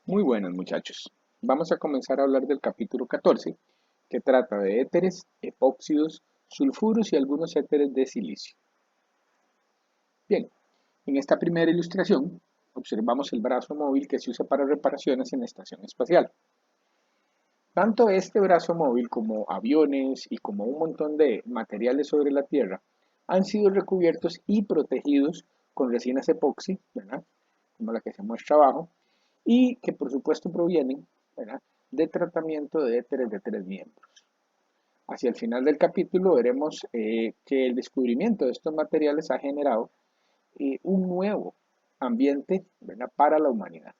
Muy buenas muchachos. Vamos a comenzar a hablar del capítulo 14, que trata de éteres, epóxidos, sulfuros y algunos éteres de silicio. Bien, en esta primera ilustración observamos el brazo móvil que se usa para reparaciones en la estación espacial. Tanto este brazo móvil como aviones y como un montón de materiales sobre la Tierra han sido recubiertos y protegidos con resinas epoxi, ¿verdad? Como la que se muestra abajo, y que por supuesto provienen, ¿verdad?, de tratamiento de éteres de tres miembros. Hacia el final del capítulo veremos que el descubrimiento de estos materiales ha generado un nuevo ambiente, ¿verdad?, para la humanidad.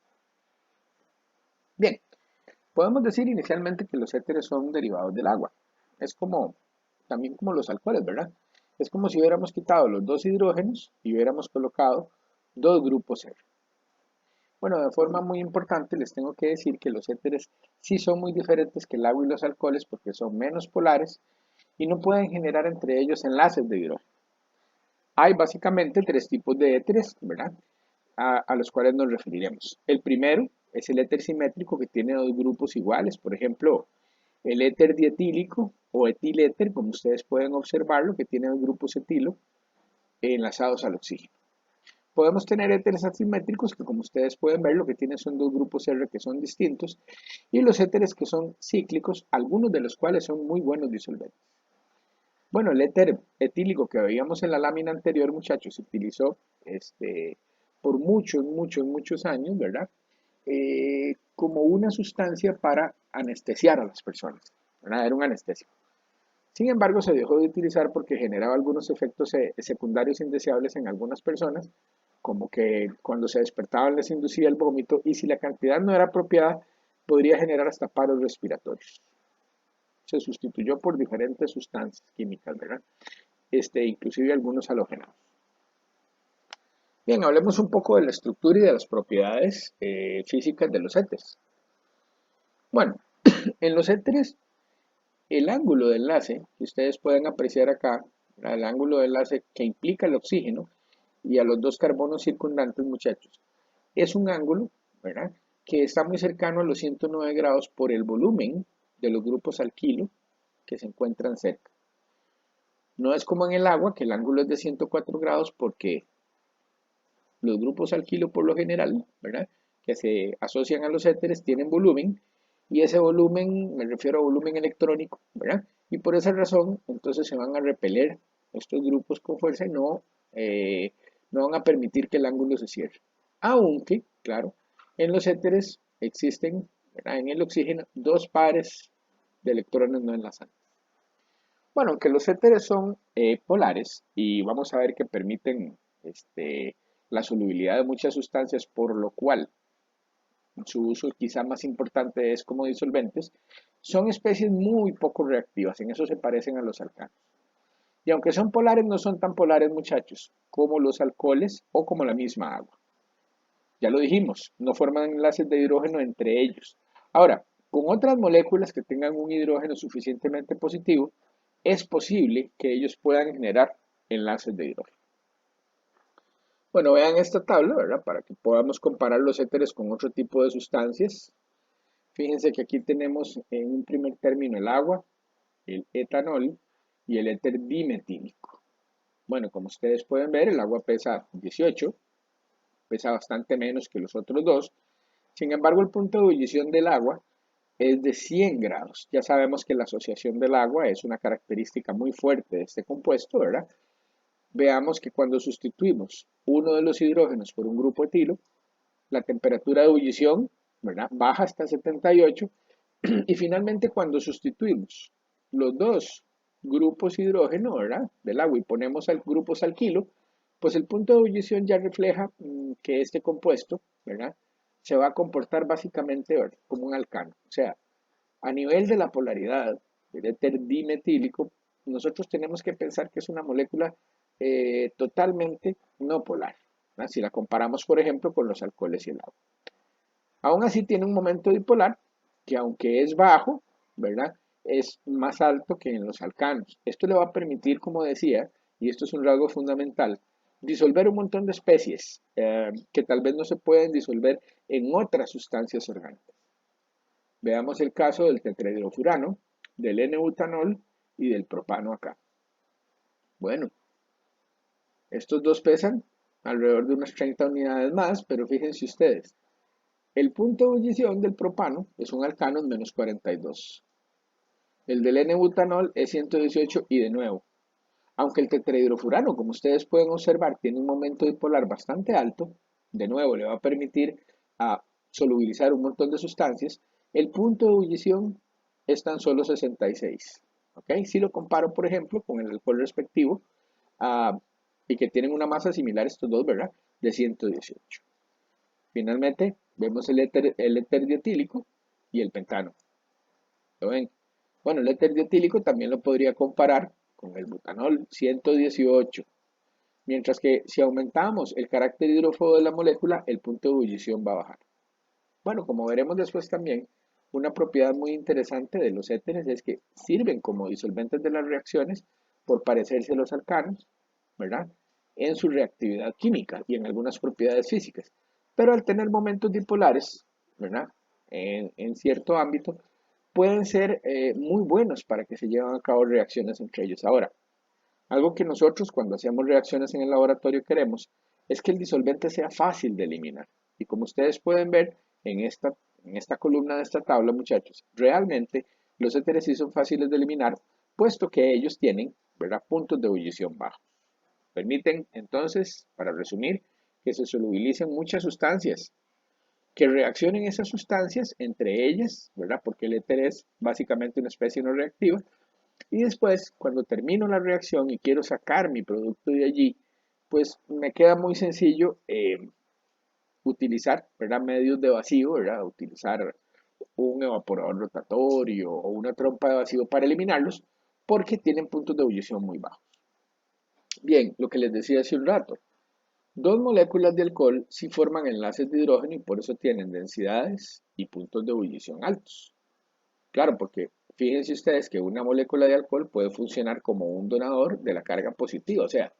Bien, podemos decir inicialmente que los éteres son derivados del agua. Es como, también como los alcoholes, ¿verdad? Es como si hubiéramos quitado los dos hidrógenos y hubiéramos colocado dos grupos R. Bueno, de forma muy importante les tengo que decir que los éteres sí son muy diferentes que el agua y los alcoholes porque son menos polares y no pueden generar entre ellos enlaces de hidrógeno. Hay básicamente tres tipos de éteres, ¿verdad?, a los cuales nos referiremos. El primero es el éter simétrico que tiene dos grupos iguales, por ejemplo, el éter dietílico o etiléter, como ustedes pueden observarlo, que tiene dos grupos etilo enlazados al oxígeno. Podemos tener éteres asimétricos que, como ustedes pueden ver, lo que tienen son dos grupos R que son distintos, y los éteres que son cíclicos, algunos de los cuales son muy buenos disolventes. Bueno, el éter etílico que veíamos en la lámina anterior, muchachos, se utilizó por muchos años, ¿verdad? Como una sustancia para anestesiar a las personas, ¿verdad? Era un anestésico. Sin embargo, se dejó de utilizar porque generaba algunos efectos secundarios indeseables en algunas personas, como que cuando se despertaban les inducía el vómito y si la cantidad no era apropiada, podría generar hasta paros respiratorios. Se sustituyó por diferentes sustancias químicas, ¿verdad? Inclusive algunos halógenos. Bien, hablemos un poco de la estructura y de las propiedades físicas de los éteres. Bueno, en los éteres, el ángulo de enlace, que ustedes pueden apreciar acá, el ángulo de enlace que implica el oxígeno y a los dos carbonos circundantes, muchachos, es un ángulo, ¿verdad?, que está muy cercano a los 109 grados por el volumen de los grupos alquilo que se encuentran cerca. No es como en el agua, que el ángulo es de 104 grados porque los grupos alquilo por lo general, ¿verdad?, que se asocian a los éteres, tienen volumen, y ese volumen, me refiero a volumen electrónico, ¿verdad? Y por esa razón, entonces se van a repeler estos grupos con fuerza y no van a permitir que el ángulo se cierre. Aunque, claro, en los éteres existen, ¿verdad?, en el oxígeno, dos pares de electrones no enlazantes. Bueno, aunque los éteres son polares y vamos a ver que permiten la solubilidad de muchas sustancias, por lo cual su uso quizá más importante es como disolventes, son especies muy poco reactivas, en eso se parecen a los alcanos. Y aunque son polares, no son tan polares, muchachos, como los alcoholes o como la misma agua. Ya lo dijimos, no forman enlaces de hidrógeno entre ellos. Ahora, con otras moléculas que tengan un hidrógeno suficientemente positivo, es posible que ellos puedan generar enlaces de hidrógeno. Bueno, vean esta tabla, ¿verdad?, para que podamos comparar los éteres con otro tipo de sustancias. Fíjense que aquí tenemos en un primer término el agua, el etanol y el éter dimetílico. Bueno, como ustedes pueden ver, el agua pesa 18, pesa bastante menos que los otros dos. Sin embargo, el punto de ebullición del agua es de 100 grados. Ya sabemos que la asociación del agua es una característica muy fuerte de este compuesto, ¿verdad? Veamos que cuando sustituimos uno de los hidrógenos por un grupo etilo, la temperatura de ebullición, ¿verdad?, baja hasta 78 y finalmente cuando sustituimos los dos grupos hidrógeno, ¿verdad?, del agua y ponemos grupos alquilo, pues el punto de ebullición ya refleja que este compuesto, ¿verdad?, se va a comportar básicamente, ¿verdad?, como un alcano. O sea, a nivel de la polaridad del éter dimetílico, nosotros tenemos que pensar que es una molécula totalmente no polar, ¿verdad?, si la comparamos, por ejemplo, con los alcoholes y el agua. Aún así tiene un momento dipolar que, aunque es bajo, ¿verdad?, es más alto que en los alcanos. Esto le va a permitir, como decía, y esto es un rasgo fundamental, disolver un montón de especies que tal vez no se pueden disolver en otras sustancias orgánicas. Veamos el caso del tetrahidrofurano, del N-butanol y del propano acá. Bueno, estos dos pesan alrededor de unas 30 unidades más, pero fíjense ustedes, el punto de ebullición del propano es un alcano en menos 42. El del N-butanol es 118 y de nuevo, aunque el tetrahidrofurano, como ustedes pueden observar, tiene un momento dipolar bastante alto, de nuevo le va a permitir a solubilizar un montón de sustancias, el punto de ebullición es tan solo 66. ¿Ok? Si lo comparo, por ejemplo, con el alcohol respectivo, y que tienen una masa similar estos dos, ¿verdad? De 118. Finalmente, vemos el éter dietílico y el pentano. ¿Lo ven? Bueno, el éter dietílico también lo podría comparar con el butanol, 118. Mientras que si aumentamos el carácter hidrófobo de la molécula, el punto de ebullición va a bajar. Bueno, como veremos después también, una propiedad muy interesante de los éteres es que sirven como disolventes de las reacciones por parecerse a los alcanos, ¿verdad? En su reactividad química y en algunas propiedades físicas. Pero al tener momentos dipolares, ¿verdad? En cierto ámbito, pueden ser muy buenos para que se lleven a cabo reacciones entre ellos. Ahora, algo que nosotros cuando hacemos reacciones en el laboratorio queremos es que el disolvente sea fácil de eliminar. Y como ustedes pueden ver en esta columna de esta tabla, muchachos, realmente los éteres sí son fáciles de eliminar, puesto que ellos tienen, ¿verdad?, puntos de ebullición bajos. Permiten entonces, para resumir, que se solubilicen muchas sustancias, que reaccionen esas sustancias entre ellas, ¿verdad? Porque el éter es básicamente una especie no reactiva, y después, cuando termino la reacción y quiero sacar mi producto de allí, pues me queda muy sencillo utilizar, ¿verdad?, medios de vacío, ¿verdad? Utilizar un evaporador rotatorio o una trompa de vacío para eliminarlos, porque tienen puntos de ebullición muy bajos. Bien, lo que les decía hace un rato, dos moléculas de alcohol sí forman enlaces de hidrógeno y por eso tienen densidades y puntos de ebullición altos. Claro, porque fíjense ustedes que una molécula de alcohol puede funcionar como un donador de la carga positiva, o sea,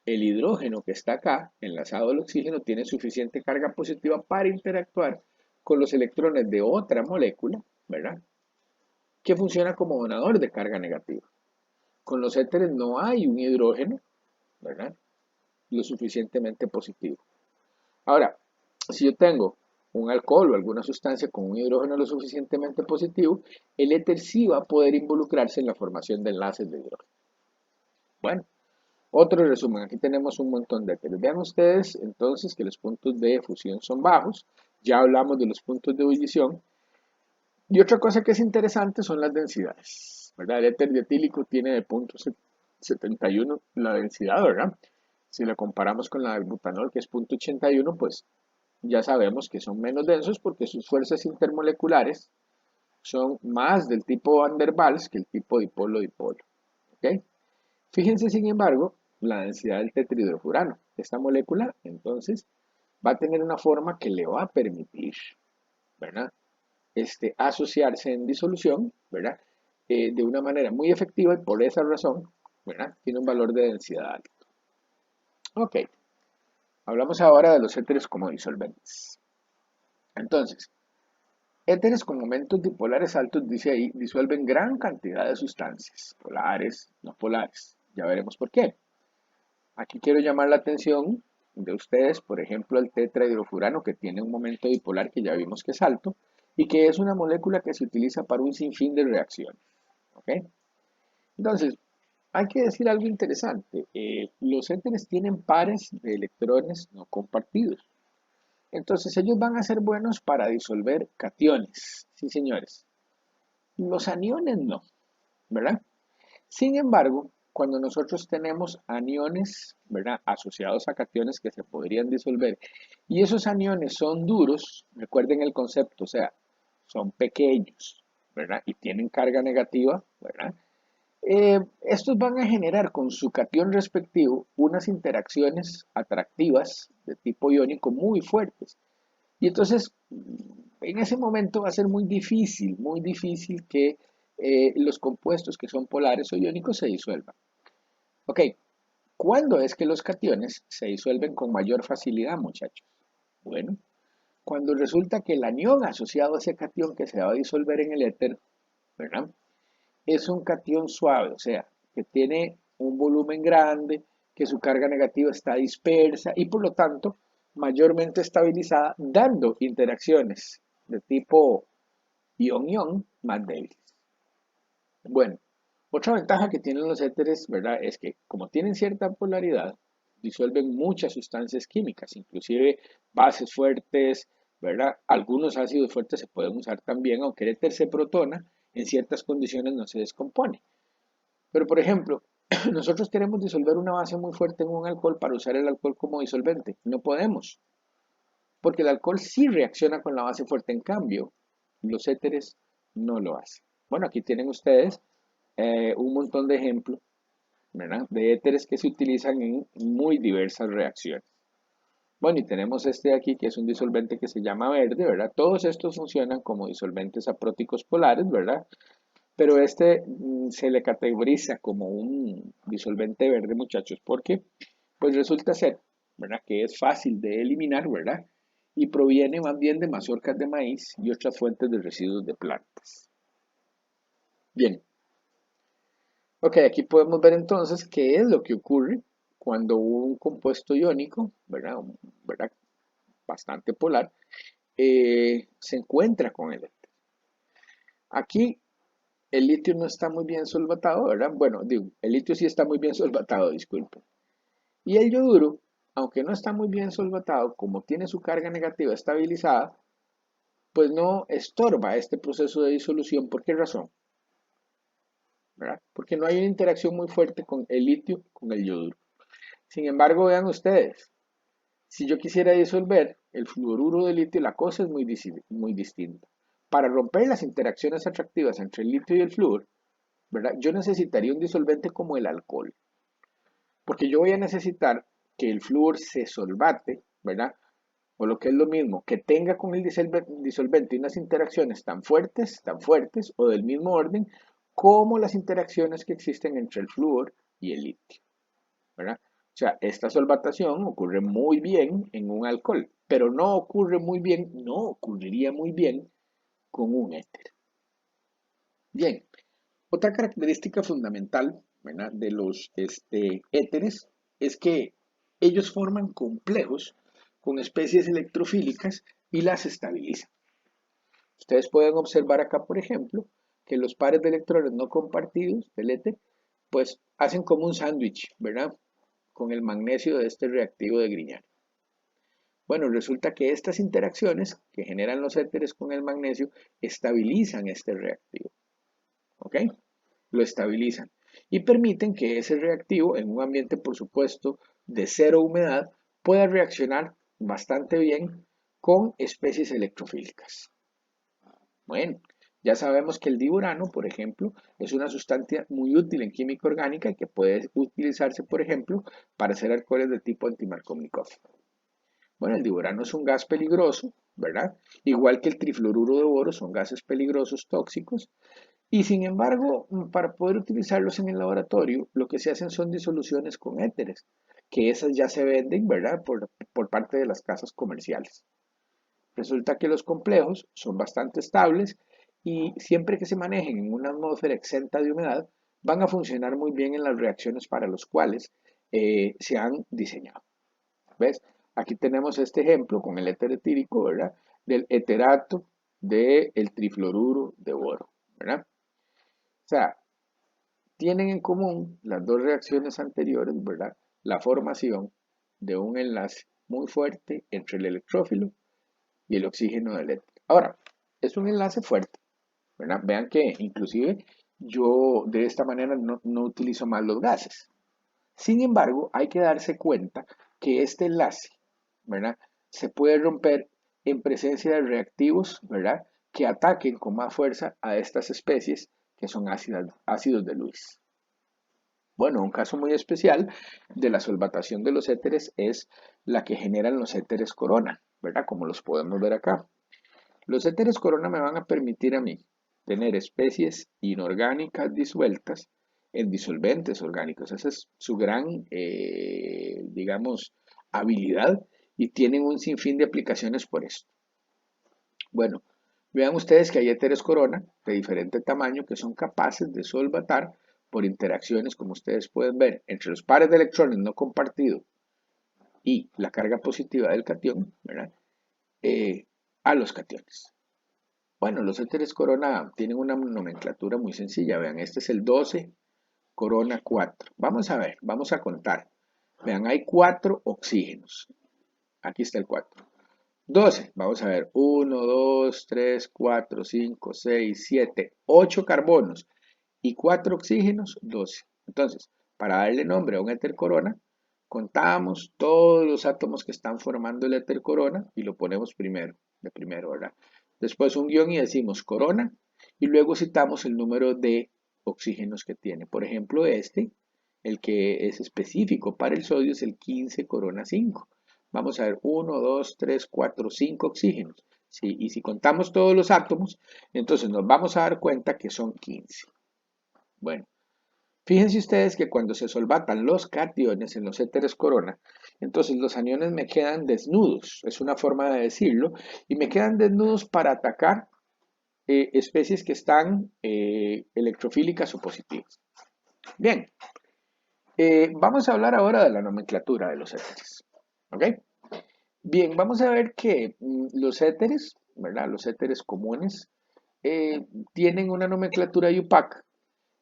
el hidrógeno que está acá, enlazado al oxígeno, tiene suficiente carga positiva para interactuar con los electrones de otra molécula, ¿verdad? Que funciona como donador de carga negativa. Con los éteres no hay un hidrógeno, ¿verdad?, lo suficientemente positivo. Ahora, si yo tengo un alcohol o alguna sustancia con un hidrógeno lo suficientemente positivo, el éter sí va a poder involucrarse en la formación de enlaces de hidrógeno. Bueno, otro resumen, aquí tenemos un montón de éteres. Vean ustedes entonces que los puntos de fusión son bajos, ya hablamos de los puntos de ebullición, y otra cosa que es interesante son las densidades, ¿verdad? El éter dietílico tiene de 0.71 la densidad, ¿verdad? Si la comparamos con la del butanol, que es 0.81, pues ya sabemos que son menos densos porque sus fuerzas intermoleculares son más del tipo Van der Waals que el tipo dipolo-dipolo. ¿Ok? Fíjense, sin embargo, la densidad del tetrahidrofurano. Esta molécula, entonces, va a tener una forma que le va a permitir, ¿verdad?, asociarse en disolución, ¿verdad?, de una manera muy efectiva y por esa razón, ¿verdad?, tiene un valor de densidad alto. Ok, hablamos ahora de los éteres como disolventes. Entonces, éteres con momentos dipolares altos, dice ahí, disuelven gran cantidad de sustancias, polares, no polares. Ya veremos por qué. Aquí quiero llamar la atención de ustedes, por ejemplo, al tetrahidrofurano, que tiene un momento dipolar que ya vimos que es alto, y que es una molécula que se utiliza para un sinfín de reacciones. ¿Ok? Entonces, hay que decir algo interesante. Los éteres tienen pares de electrones no compartidos. Entonces, ellos van a ser buenos para disolver cationes. Sí, señores. Los aniones no, ¿verdad? Sin embargo, cuando nosotros tenemos aniones, ¿verdad?, asociados a cationes que se podrían disolver, y esos aniones son duros, recuerden el concepto, o sea, son pequeños, ¿verdad?, y tienen carga negativa, ¿verdad? Estos van a generar con su cation respectivo unas interacciones atractivas de tipo iónico muy fuertes. Y entonces, en ese momento va a ser muy difícil que los compuestos que son polares o iónicos se disuelvan. Ok, ¿Cuándo es que los cationes se disuelven con mayor facilidad, muchachos? Bueno, cuando resulta que el anión asociado a ese catión que se va a disolver en el éter, ¿verdad? Es un catión suave, o sea, que tiene un volumen grande, que su carga negativa está dispersa y por lo tanto mayormente estabilizada, dando interacciones de tipo ion-ion más débiles. Bueno, otra ventaja que tienen los éteres, ¿verdad? Es que como tienen cierta polaridad, disuelven muchas sustancias químicas, inclusive bases fuertes, ¿verdad? Algunos ácidos fuertes se pueden usar también, aunque el éter se protona, en ciertas condiciones no se descompone. Pero, por ejemplo, nosotros queremos disolver una base muy fuerte en un alcohol para usar el alcohol como disolvente. No podemos, porque el alcohol sí reacciona con la base fuerte. En cambio, los éteres no lo hacen. Bueno, aquí tienen ustedes un montón de ejemplos, ¿verdad? De éteres que se utilizan en muy diversas reacciones. Bueno, y tenemos este de aquí que es un disolvente que se llama verde, ¿verdad? Todos estos funcionan como disolventes apróticos polares, ¿verdad? Pero este se le categoriza como un disolvente verde, muchachos, porque pues resulta ser, ¿verdad? Que es fácil de eliminar, ¿verdad? Y proviene más bien de mazorcas de maíz y otras fuentes de residuos de plantas. Bien, ok, aquí podemos ver entonces qué es lo que ocurre cuando un compuesto iónico, ¿verdad? ¿Verdad? Bastante polar, se encuentra con el éter. Aquí el litio no está muy bien solvatado, ¿verdad? Bueno, digo, el litio sí está muy bien solvatado, disculpen. Y el yoduro, aunque no está muy bien solvatado, como tiene su carga negativa estabilizada, pues no estorba este proceso de disolución. ¿Por qué razón? ¿Verdad? Porque no hay una interacción muy fuerte con el litio con el yoduro. Sin embargo, vean ustedes, si yo quisiera disolver el fluoruro de litio, la cosa es muy distinta. Para romper las interacciones atractivas entre el litio y el flúor, ¿verdad? Yo necesitaría un disolvente como el alcohol, porque yo voy a necesitar que el flúor se solvate, ¿verdad? O lo que es lo mismo, que tenga con el disolvente unas interacciones tan fuertes o del mismo orden como las interacciones que existen entre el flúor y el litio, ¿verdad? O sea, esta solvatación ocurre muy bien en un alcohol, pero no ocurre muy bien, no ocurriría muy bien con un éter. Bien, otra característica fundamental, ¿verdad? De los éteres es que ellos forman complejos con especies electrofílicas y las estabilizan. Ustedes pueden observar acá, por ejemplo, que los pares de electrones no compartidos del éter, pues hacen como un sándwich, ¿verdad? Con el magnesio de este reactivo de Grignard. Bueno, resulta que estas interacciones que generan los éteres con el magnesio estabilizan este reactivo, ¿ok? Lo estabilizan y permiten que ese reactivo, en un ambiente, por supuesto, de cero humedad, pueda reaccionar bastante bien con especies electrofílicas. Bueno, ya sabemos que el diborano, por ejemplo, es una sustancia muy útil en química orgánica y que puede utilizarse, por ejemplo, para hacer alcoholes de tipo antimarkovnikov. Bueno, el diborano es un gas peligroso, ¿verdad? Igual que el trifluoruro de boro son gases peligrosos tóxicos. Y sin embargo, para poder utilizarlos en el laboratorio, lo que se hacen son disoluciones con éteres, que esas ya se venden, ¿verdad? Por parte de las casas comerciales. Resulta que los complejos son bastante estables y siempre que se manejen en una atmósfera exenta de humedad, van a funcionar muy bien en las reacciones para los cuales se han diseñado. ¿Ves? Aquí tenemos este ejemplo con el éter etílico, ¿verdad? Del eterato del trifluoruro de boro, ¿verdad? O sea, tienen en común las dos reacciones anteriores, ¿verdad? La formación de un enlace muy fuerte entre el electrófilo y el oxígeno del éter. Ahora, es un enlace fuerte, ¿verdad? Vean que inclusive yo de esta manera no utilizo más los gases. Sin embargo, hay que darse cuenta que este enlace, ¿verdad? Se puede romper en presencia de reactivos, ¿verdad? Que ataquen con más fuerza a estas especies que son ácidos de Lewis. Bueno, un caso muy especial de la solvatación de los éteres es la que generan los éteres corona, ¿verdad? Como los podemos ver acá. Los éteres corona me van a permitir a mí tener especies inorgánicas disueltas en disolventes orgánicos. Esa es su gran, digamos, habilidad y tienen un sinfín de aplicaciones por esto. Bueno, vean ustedes que hay éteres corona de diferente tamaño que son capaces de solvatar por interacciones, como ustedes pueden ver, entre los pares de electrones no compartidos y la carga positiva del catión, ¿verdad? A los cationes. Bueno, los éteres corona tienen una nomenclatura muy sencilla. Vean, este es el 12 corona 4. Vamos a ver, vamos a contar. Vean, hay 4 oxígenos. Aquí está el 4. 12, vamos a ver, 1, 2, 3, 4, 5, 6, 7, 8 carbonos y 4 oxígenos, 12. Entonces, para darle nombre a un éter corona, contamos todos los átomos que están formando el éter corona y lo ponemos primero, de primero, ¿verdad? Después un guión y decimos corona y luego citamos el número de oxígenos que tiene. Por ejemplo, este, el que es específico para el sodio es el 15 corona 5. Vamos a ver, 1, 2, 3, 4, 5 oxígenos. ¿Sí? Y si contamos todos los átomos, entonces nos vamos a dar cuenta que son 15. Bueno, fíjense ustedes que cuando se solvatan los cationes en los éteres corona, entonces los aniones me quedan desnudos, es una forma de decirlo, y me quedan desnudos para atacar especies que están electrofílicas o positivas. Bien, vamos a hablar ahora de la nomenclatura de los éteres. ¿Ok? Bien, vamos a ver que los éteres, ¿verdad? Los éteres comunes tienen una nomenclatura IUPAC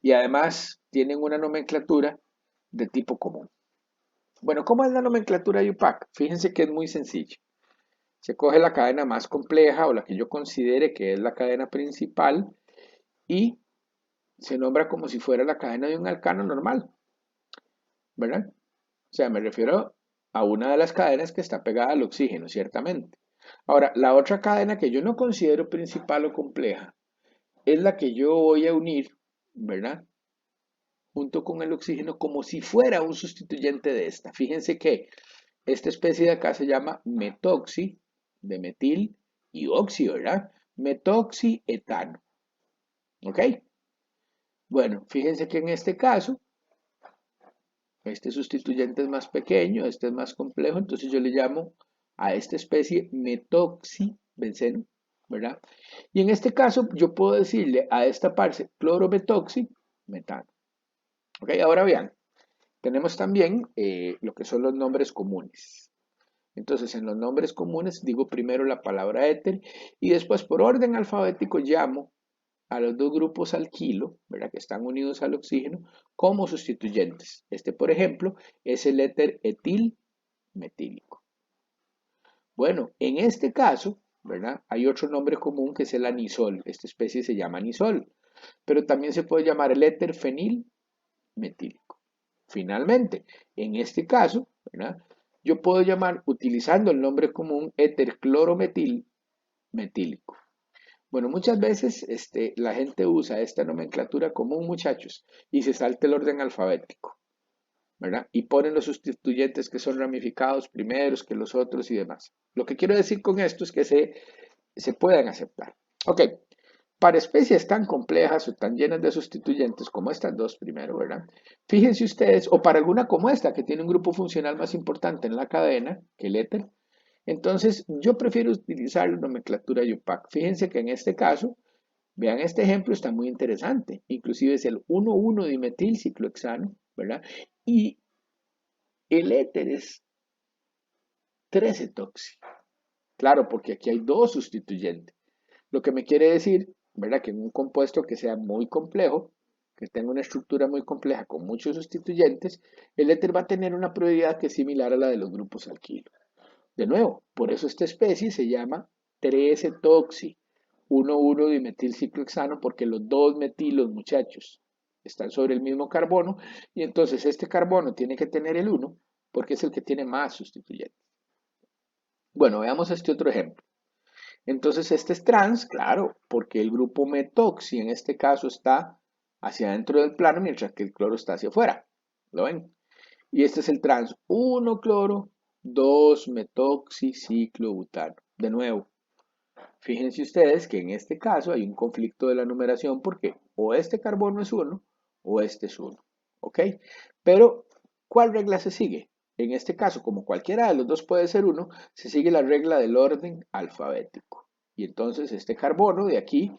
y además tienen una nomenclatura de tipo común. Bueno, ¿cómo es la nomenclatura IUPAC? Fíjense que es muy sencillo. Se coge la cadena más compleja o la que yo considere que es la cadena principal y se nombra como si fuera la cadena de un alcano normal, ¿verdad? O sea, me refiero a una de las cadenas que está pegada al oxígeno, ciertamente. Ahora, la otra cadena que yo no considero principal o compleja es la que yo voy a unir, ¿verdad? Junto con el oxígeno como si fuera un sustituyente de esta. Fíjense que esta especie de acá se llama metoxi, de metil y óxido, ¿verdad? Metoxietano. ¿Ok? Bueno, fíjense que en este caso, este sustituyente es más pequeño, este es más complejo, entonces yo le llamo a esta especie metoxibenceno, ¿verdad? Y en este caso yo puedo decirle a esta parte clorometoxi, metano. ¿Ok? Ahora vean, tenemos también lo que son los nombres comunes. Entonces, en los nombres comunes digo primero la palabra éter y después por orden alfabético llamo a los dos grupos alquilo, ¿verdad? Que están unidos al oxígeno, como sustituyentes. Este, por ejemplo, es el éter etil metílico. Bueno, en este caso, ¿verdad? Hay otro nombre común que es el anisol. Esta especie se llama anisol, pero también se puede llamar el éter fenil metílico. Finalmente, en este caso, ¿verdad? Yo puedo llamar, utilizando el nombre común, éter clorometil metílico. Bueno, muchas veces la gente usa esta nomenclatura común, muchachos, y se salta el orden alfabético, ¿verdad? Y ponen los sustituyentes que son ramificados primeros que los otros y demás. Lo que quiero decir con esto es que se puedan aceptar. Ok, para especies tan complejas o tan llenas de sustituyentes como estas dos primero, ¿verdad? Fíjense ustedes, o para alguna como esta, que tiene un grupo funcional más importante en la cadena que el éter, entonces yo prefiero utilizar la nomenclatura IUPAC. Fíjense que en este caso, vean este ejemplo, está muy interesante. Inclusive es el 1,1-dimetilciclohexano, ¿verdad? Y el éter es 13-toxi. Claro, porque aquí hay dos sustituyentes. Lo que me quiere decir, ¿verdad? Que en un compuesto que sea muy complejo, que tenga una estructura muy compleja con muchos sustituyentes, el éter va a tener una probabilidad que es similar a la de los grupos alquilo. De nuevo, por eso esta especie se llama 13-toxi, 1,1-dimetilciclohexano, porque los dos metilos, muchachos, están sobre el mismo carbono, y entonces este carbono tiene que tener el 1, porque es el que tiene más sustituyentes. Bueno, veamos este otro ejemplo. Entonces este es trans, claro, porque el grupo metoxi en este caso está hacia adentro del plano, mientras que el cloro está hacia afuera. ¿Lo ven? Y este es el trans 1 cloro, 2 metoxiciclobutano. De nuevo, fíjense ustedes que en este caso hay un conflicto de la numeración porque o este carbono es 1 o este es 1. ¿Ok? Pero, ¿cuál regla se sigue? En este caso, como cualquiera de los dos puede ser 1, se sigue la regla del orden alfabético. Y entonces este carbono de aquí,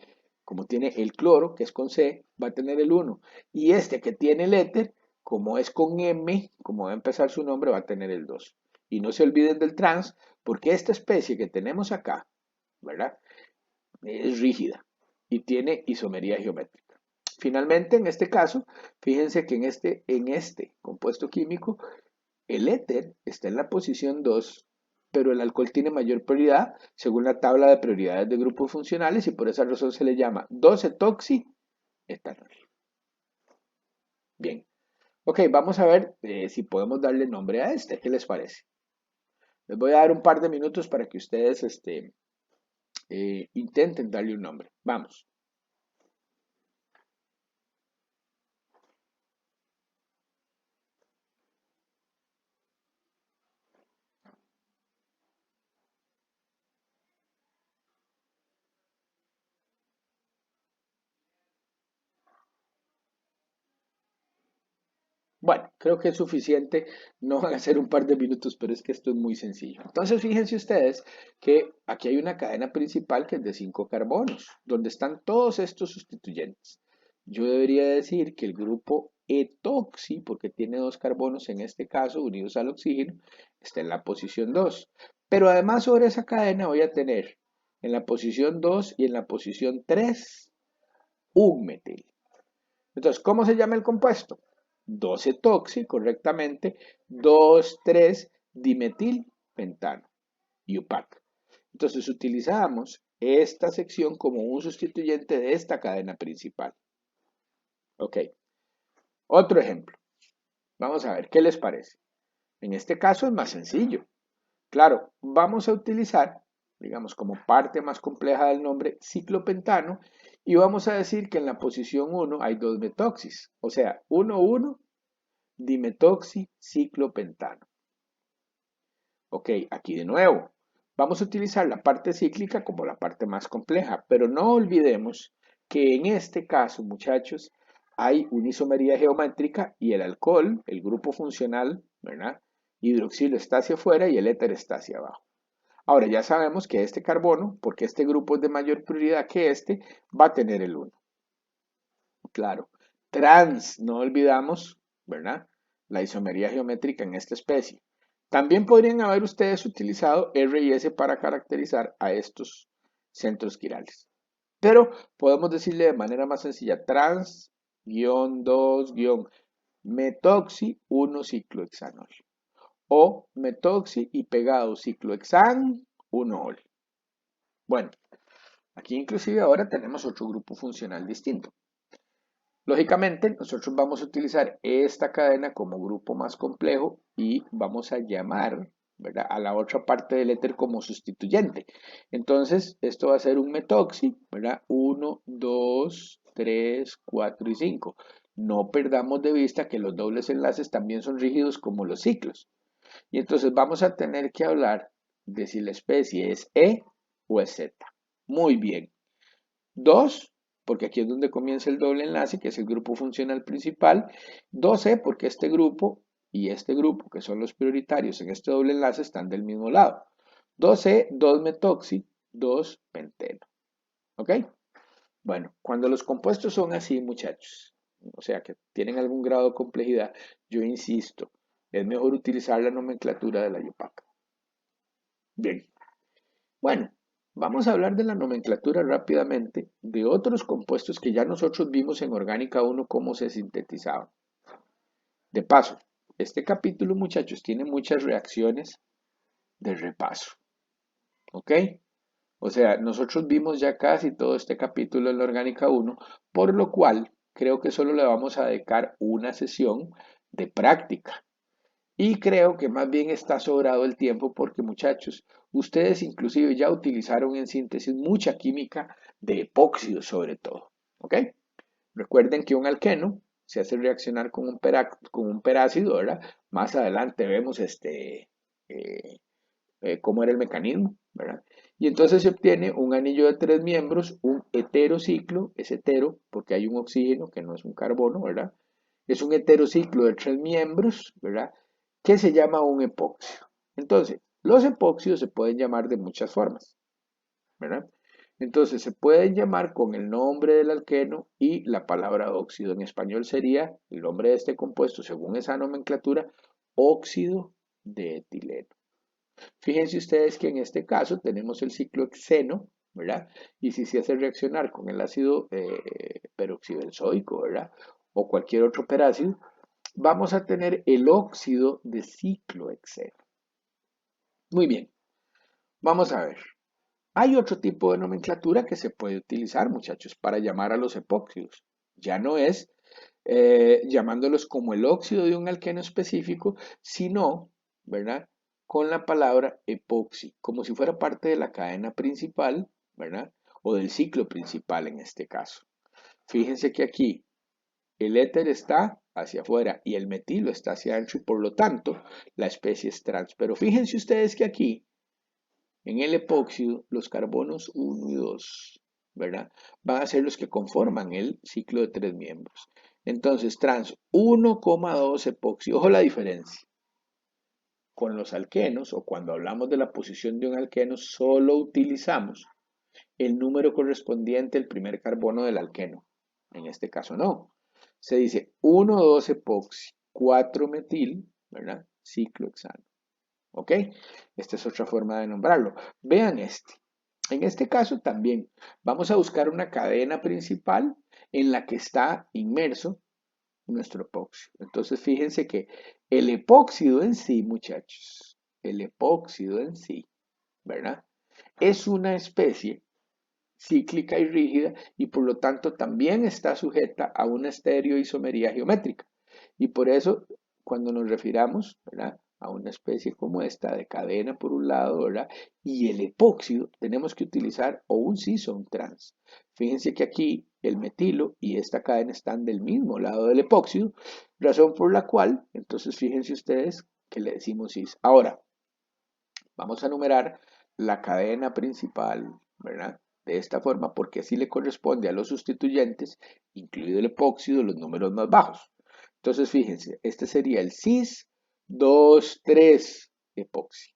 como tiene el cloro, que es con C, va a tener el 1. Y este que tiene el éter, como es con M, como va a empezar su nombre, va a tener el 2. Y no se olviden del trans, porque esta especie que tenemos acá, ¿verdad? Es rígida y tiene isomería geométrica. Finalmente, en este caso, fíjense que en este compuesto químico, el éter está en la posición 2, pero el alcohol tiene mayor prioridad según la tabla de prioridades de grupos funcionales y por esa razón se le llama 2-etoxietanol. Bien, ok, vamos a ver si podemos darle nombre a este. ¿Qué les parece? Les voy a dar un par de minutos para que ustedes intenten darle un nombre. Vamos. Bueno, creo que es suficiente, no van a ser un par de minutos, pero es que esto es muy sencillo. Entonces, fíjense ustedes que aquí hay una cadena principal que es de 5 carbonos, donde están todos estos sustituyentes. Yo debería decir que el grupo etoxi, porque tiene 2 carbonos en este caso unidos al oxígeno, está en la posición 2. Pero además sobre esa cadena voy a tener en la posición 2 y en la posición 3 un metil. Entonces, ¿cómo se llama el compuesto? 2-etoxi, correctamente, 2,3-dimetilpentano, UPAC. Entonces, utilizamos esta sección como un sustituyente de esta cadena principal. Ok, otro ejemplo. Vamos a ver, ¿qué les parece? En este caso es más sencillo. Claro, vamos a utilizar, digamos, como parte más compleja del nombre, ciclopentano, y vamos a decir que en la posición 1 hay 2 metoxis, o sea, 1,1 dimetoxiciclopentano. Ok, aquí de nuevo. Vamos a utilizar la parte cíclica como la parte más compleja, pero no olvidemos que en este caso, muchachos, hay una isomería geométrica y el alcohol, el grupo funcional, ¿verdad? Hidroxilo está hacia afuera y el éter está hacia abajo. Ahora ya sabemos que este carbono, porque este grupo es de mayor prioridad que este, va a tener el 1. Claro. Trans, no olvidamos, ¿verdad? La isomería geométrica en esta especie. También podrían haber ustedes utilizado R y S para caracterizar a estos centros quirales. Pero podemos decirle de manera más sencilla, trans-2- metoxi 1-ciclohexanol. O metoxi y pegado ciclohexan 1-ol. Bueno, aquí inclusive ahora tenemos otro grupo funcional distinto. Lógicamente, nosotros vamos a utilizar esta cadena como grupo más complejo y vamos a llamar, ¿verdad?, a la otra parte del éter como sustituyente. Entonces, esto va a ser un metoxi, ¿verdad? 1, 2, 3, 4 y 5. No perdamos de vista que los dobles enlaces también son rígidos como los ciclos. Y entonces vamos a tener que hablar de si la especie es E o es Z. Muy bien. 2, porque aquí es donde comienza el doble enlace, que es el grupo funcional principal. 2E, porque este grupo y este grupo, que son los prioritarios en este doble enlace, están del mismo lado. 2E, 2-metoxi, 2-penteno. ¿Ok? Bueno, cuando los compuestos son así, muchachos, o sea, que tienen algún grado de complejidad, yo insisto, es mejor utilizar la nomenclatura de la IUPAC. Bien, bueno, vamos a hablar de la nomenclatura rápidamente de otros compuestos que ya nosotros vimos en Orgánica 1 cómo se sintetizaban. De paso, este capítulo, muchachos, tiene muchas reacciones de repaso. ¿Ok? O sea, nosotros vimos ya casi todo este capítulo en la Orgánica 1, por lo cual creo que solo le vamos a dedicar una sesión de práctica. Y creo que más bien está sobrado el tiempo porque muchachos, ustedes inclusive ya utilizaron en síntesis mucha química de epóxido sobre todo. ¿Ok? Recuerden que un alqueno se hace reaccionar con un perácido, ¿verdad? Más adelante vemos cómo era el mecanismo, ¿verdad? Y entonces se obtiene un anillo de 3 miembros, un heterociclo, es hetero porque hay un oxígeno que no es un carbono, ¿verdad? Es un heterociclo de 3 miembros, ¿verdad? Que se llama un epoxio. Entonces, los epoxios se pueden llamar de muchas formas, ¿verdad? Entonces, se pueden llamar con el nombre del alqueno y la palabra óxido. En español sería el nombre de este compuesto, según esa nomenclatura, óxido de etileno. Fíjense ustedes que en este caso tenemos el ciclo hexeno, ¿verdad? Y si se hace reaccionar con el ácido peroxibenzoico, ¿verdad? O cualquier otro perácido, vamos a tener el óxido de ciclohexeno. Muy bien, vamos a ver. Hay otro tipo de nomenclatura que se puede utilizar, muchachos, para llamar a los epóxidos. Ya no es llamándolos como el óxido de un alqueno específico, sino, ¿verdad? Con la palabra epoxi, como si fuera parte de la cadena principal, ¿verdad? O del ciclo principal en este caso. Fíjense que aquí el éter está hacia afuera y el metilo está hacia adentro y por lo tanto la especie es trans. Pero fíjense ustedes que aquí en el epóxido los carbonos 1 y 2, ¿verdad? Van a ser los que conforman el ciclo de 3 miembros. Entonces, trans 1,2 epoxi. Ojo la diferencia. Con los alquenos, o cuando hablamos de la posición de un alqueno, solo utilizamos el número correspondiente al primer carbono del alqueno. En este caso no. Se dice 1,2 epoxi, 4 metil, ¿verdad? Ciclo hexano. ¿Ok? Esta es otra forma de nombrarlo. Vean este. En este caso también vamos a buscar una cadena principal en la que está inmerso nuestro epóxido. Entonces fíjense que el epóxido en sí, muchachos, el epóxido en sí, ¿verdad? Es una especie cíclica y rígida y por lo tanto también está sujeta a una estereoisomería geométrica. Y por eso cuando nos refiramos, ¿verdad?, a una especie como esta de cadena por un lado, ¿verdad?, y el epóxido, tenemos que utilizar o un cis o un trans. Fíjense que aquí el metilo y esta cadena están del mismo lado del epóxido, razón por la cual, entonces fíjense ustedes que le decimos cis. Ahora, vamos a numerar la cadena principal, ¿verdad? De esta forma, porque así le corresponde a los sustituyentes, incluido el epóxido, los números más bajos. Entonces, fíjense, este sería el cis 2, 3 epoxi.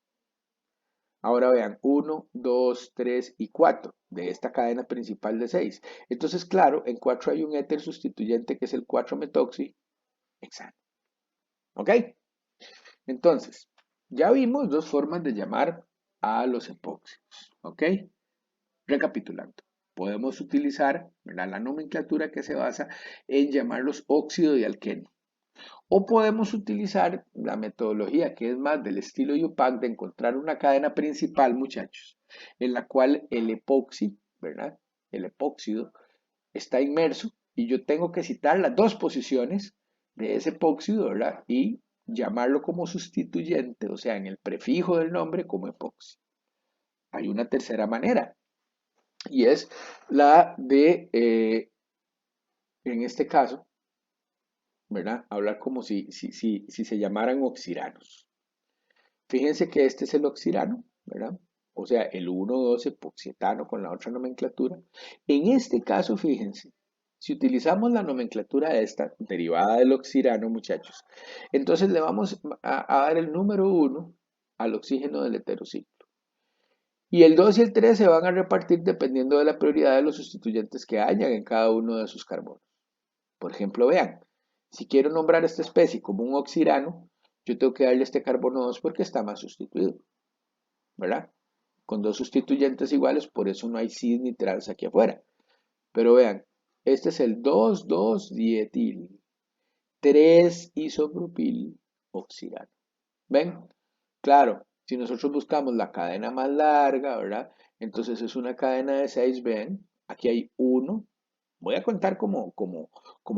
Ahora vean, 1, 2, 3 y 4 de esta cadena principal de 6. Entonces, claro, en 4 hay un éter sustituyente que es el 4-metoxi hexano. ¿Ok? Entonces, ya vimos dos formas de llamar a los epóxidos. ¿Ok? Recapitulando, podemos utilizar, ¿verdad?, la nomenclatura que se basa en llamarlos óxido de alqueno. O podemos utilizar la metodología que es más del estilo IUPAC de encontrar una cadena principal, muchachos, en la cual el epoxi, ¿verdad?, el epóxido está inmerso y yo tengo que citar las dos posiciones de ese epóxido, ¿verdad?, y llamarlo como sustituyente, o sea, en el prefijo del nombre como epoxi. Hay una tercera manera y es la de, en este caso, ¿verdad?, hablar como si se llamaran oxiranos. Fíjense que este es el oxirano, ¿verdad? O sea, el 1,2-epoxietano con la otra nomenclatura. En este caso, fíjense, si utilizamos la nomenclatura esta, derivada del oxirano, muchachos, entonces le vamos a dar el número 1 al oxígeno del heterociclo. Y el 2 y el 3 se van a repartir dependiendo de la prioridad de los sustituyentes que hayan en cada uno de sus carbonos. Por ejemplo, vean, si quiero nombrar esta especie como un oxirano, yo tengo que darle este carbono 2 porque está más sustituido, ¿verdad? Con dos sustituyentes iguales, por eso no hay cis ni trans aquí afuera. Pero vean, este es el 2,2-dietil, 3-isopropil oxirano. ¿Ven? Claro, si nosotros buscamos la cadena más larga, ¿verdad? Entonces es una cadena de 6, ven, aquí hay 1. Voy a contar como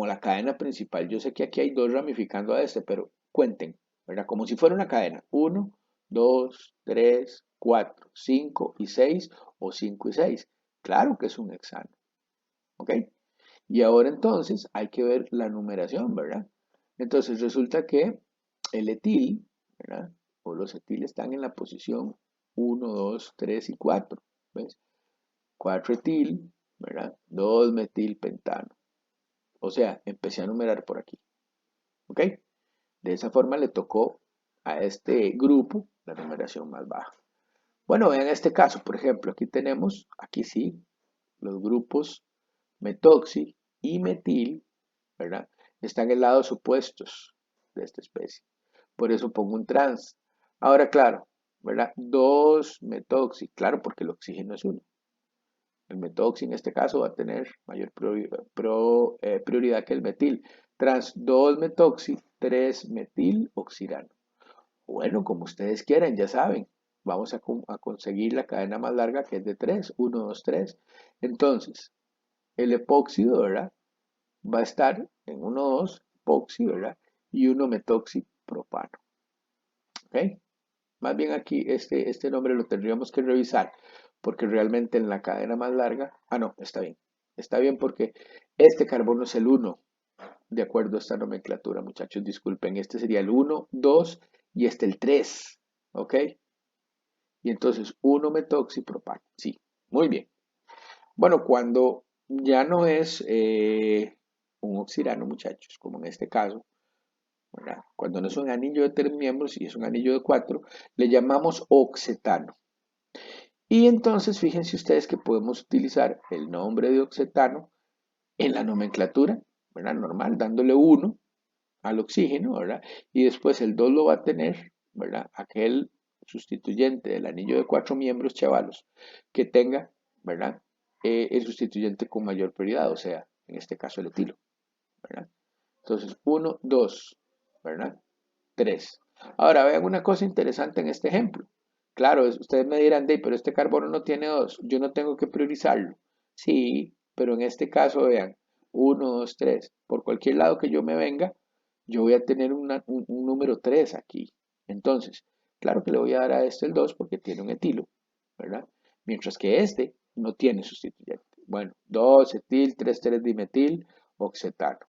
la cadena principal. Yo sé que aquí hay 2 ramificando a este, pero cuenten, ¿verdad? Como si fuera una cadena. 1, 2, 3, 4, 5 y 6 o 5 y 6. Claro que es un hexano, ¿ok? Y ahora entonces hay que ver la numeración, ¿verdad? Entonces resulta que el etil, ¿verdad?, o los etiles están en la posición 1, 2, 3 y 4. ¿ves? 4-etil, ¿verdad? 2-metilpentano. O sea, empecé a numerar por aquí. ¿Ok? De esa forma le tocó a este grupo la numeración más baja. Bueno, vean este caso, por ejemplo, aquí tenemos, aquí sí, los grupos metoxi y metil, ¿verdad? Están en lados opuestos de esta especie. Por eso pongo un trans. Ahora, claro, ¿verdad? 2-metoxi, claro, porque el oxígeno es 1. El metoxi en este caso va a tener mayor prioridad que el metil. Trans 2-metoxi, 3-metiloxirano. Bueno, como ustedes quieran, ya saben. Vamos a conseguir la cadena más larga que es de 3, 1, 2, 3. Entonces, el epóxido, ¿verdad? Va a estar en 1, 2, epoxi, ¿verdad? Y 1-metoxipropano. ¿Ok? Más bien aquí este nombre lo tendríamos que revisar porque realmente en la cadena más larga, no, está bien. Está bien porque este carbono es el 1, de acuerdo a esta nomenclatura, muchachos, disculpen. Este sería el 1, 2 y este el 3, ¿ok? Y entonces 1-metoxipropano, sí, muy bien. Bueno, cuando ya no es un oxirano, muchachos, como en este caso, ¿verdad? Cuando no es un anillo de 3 miembros y es un anillo de 4, le llamamos oxetano. Y entonces fíjense ustedes que podemos utilizar el nombre de oxetano en la nomenclatura, ¿verdad? Normal, dándole 1 al oxígeno, ¿verdad? Y después el 2 lo va a tener, ¿verdad? Aquel sustituyente del anillo de 4 miembros, chavalos, que tenga, ¿verdad? El sustituyente con mayor prioridad, o sea, en este caso el etilo, ¿verdad? Entonces, 1, 2, ¿verdad? 3. Ahora, vean una cosa interesante en este ejemplo. Claro, ustedes me dirán, pero este carbono no tiene 2, yo no tengo que priorizarlo. Sí, pero en este caso, vean, 1, 2, 3. Por cualquier lado que yo me venga, yo voy a tener un número 3 aquí. Entonces, claro que le voy a dar a este el 2 porque tiene un etilo, ¿verdad? Mientras que este no tiene sustituyente. Bueno, 2 etil, 3 dimetil, oxetano.